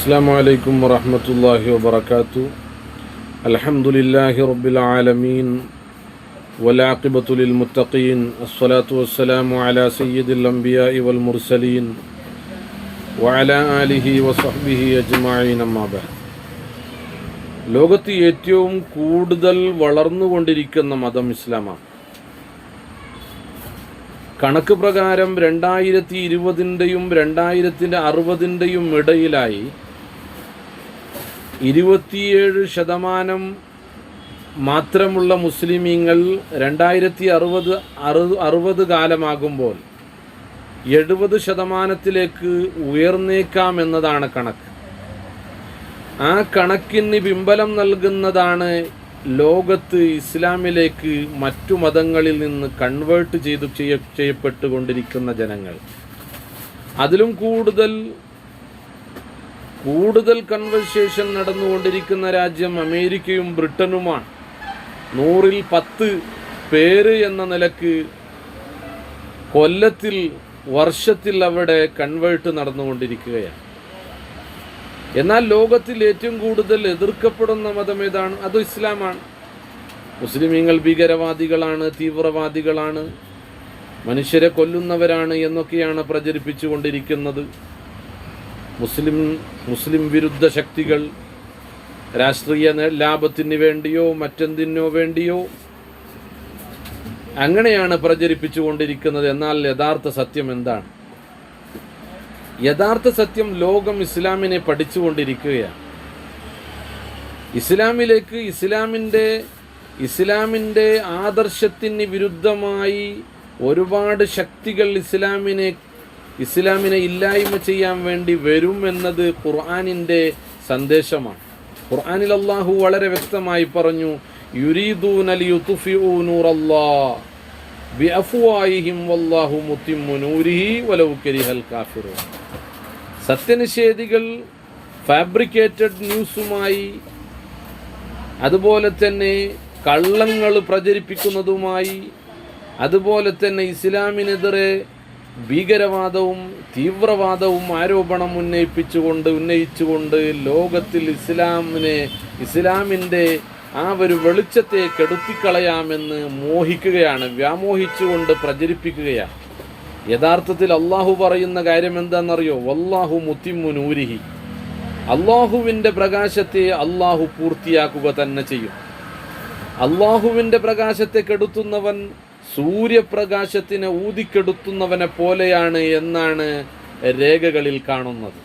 السلام عليكم ورحمة الله وبركاته. الحمد لله رب العالمين والعاقبة للمتقين. الصلاة والسلام على سيد الأنبياء والمرسلين وعلى آله وصحبه أجمعين. أما بعد. ലോകത്ത് ഏറ്റവും കൂടുതൽ വളർന്നുകൊണ്ടിരിക്കുന്ന മതം ഇസ്ലാമാണ്. കണക്ക് പ്രകാരം 2020-ൻ്റെയും 2060-ൻ്റെയും ഇടയിലായി 27% മാത്രമുള്ള മുസ്ലിമീങ്ങൾ 2060 കാലമാകുമ്പോൾ 70%-ലേക്ക് ഉയർന്നേക്കാം എന്നതാണ് കണക്ക്. ആ കണക്കിന് പിൻബലം നൽകുന്നതാണ് ലോകത്ത് ഇസ്ലാമിലേക്ക് മറ്റു മതങ്ങളിൽ നിന്ന് കൺവേർട്ട് ചെയ്യപ്പെട്ടുകൊണ്ടിരിക്കുന്ന ജനങ്ങൾ. അതിലും കൂടുതൽ കൺവേർസേഷൻ നടന്നുകൊണ്ടിരിക്കുന്ന രാജ്യം അമേരിക്കയും ബ്രിട്ടനുമാണ്. 100-ൽ 10 പേര് എന്ന നിലക്ക് വർഷത്തിൽ അവിടെ കൺവേർട്ട് നടന്നുകൊണ്ടിരിക്കുകയാണ്. എന്നാൽ ലോകത്തിൽ ഏറ്റവും കൂടുതൽ എതിർക്കപ്പെടുന്ന മതം ഏതാണ്? അത് ഇസ്ലാമാണ്. മുസ്ലിമീങ്ങൾ ഭീകരവാദികളാണ്, തീവ്രവാദികളാണ്, മനുഷ്യരെ കൊല്ലുന്നവരാണ് എന്നൊക്കെയാണ് പ്രചരിപ്പിച്ചു കൊണ്ടിരിക്കുന്നത്. മുസ്ലിം വിരുദ്ധ ശക്തികൾ രാഷ്ട്രീയ ലാഭത്തിന് വേണ്ടിയോ മറ്റെന്തിനോ വേണ്ടിയോ അങ്ങനെയാണ് പ്രചരിപ്പിച്ചു കൊണ്ടിരിക്കുന്നത്. എന്നാൽ യഥാർത്ഥ സത്യം എന്താണ്? യഥാർത്ഥ സത്യം ലോകം ഇസ്ലാമിനെ പഠിച്ചുകൊണ്ടിരിക്കുകയാണ്. ഇസ്ലാമിൻ്റെ ആദർശത്തിന് വിരുദ്ധമായി ഒരുപാട് ശക്തികൾ ഇസ്ലാമിനെ ഇല്ലായ്മ ചെയ്യാൻ വേണ്ടി വരും എന്നത് ഖുർആനിൻ്റെ സന്ദേശമാണ്. ഖുർആനിൽ അല്ലാഹു വളരെ വ്യക്തമായി പറഞ്ഞു, യുരീദൂന ലിയുത്ഫിഉ നൂറല്ലാഹ് ബിഅഫ്വാഹിഹിം വല്ലാഹു മുത്തിമ്മു നൂരിഹി വലൗ കരിഹൽ കാഫിറൂൻ. സത്യനിഷേധികൾ ഫാബ്രിക്കേറ്റഡ് ന്യൂസുമായി അതുപോലെ തന്നെ കള്ളങ്ങൾ പ്രചരിപ്പിക്കുന്നതുമായി അതുപോലെ തന്നെ ഇസ്ലാമിനെതിരെ ഭീകരവാദവും തീവ്രവാദവും ആരോപണം ഉന്നയിച്ചുകൊണ്ട് ലോകത്തിൽ ഇസ്ലാമിൻ്റെ ആ ഒരു വെളിച്ചത്തെ കെടുത്തിക്കളയാമെന്ന് വ്യാമോഹിച്ചുകൊണ്ട് പ്രചരിപ്പിക്കുകയാണ്. യഥാർത്ഥത്തിൽ അള്ളാഹു പറയുന്ന കാര്യം എന്താണെന്നറിയോ? വല്ലാഹു മുത്തിമ്മു നൂരിഹി. അള്ളാഹുവിൻ്റെ പ്രകാശത്തെ അള്ളാഹു പൂർത്തിയാക്കുക തന്നെ ചെയ്യും. അള്ളാഹുവിൻ്റെ പ്രകാശത്തെ കെടുത്തുന്നവൻ സൂര്യപ്രകാശത്തിനെ ഊതിക്കെടുത്തുന്നവനെ പോലെയാണ് എന്നാണ് രേഖകളിൽ കാണുന്നത്.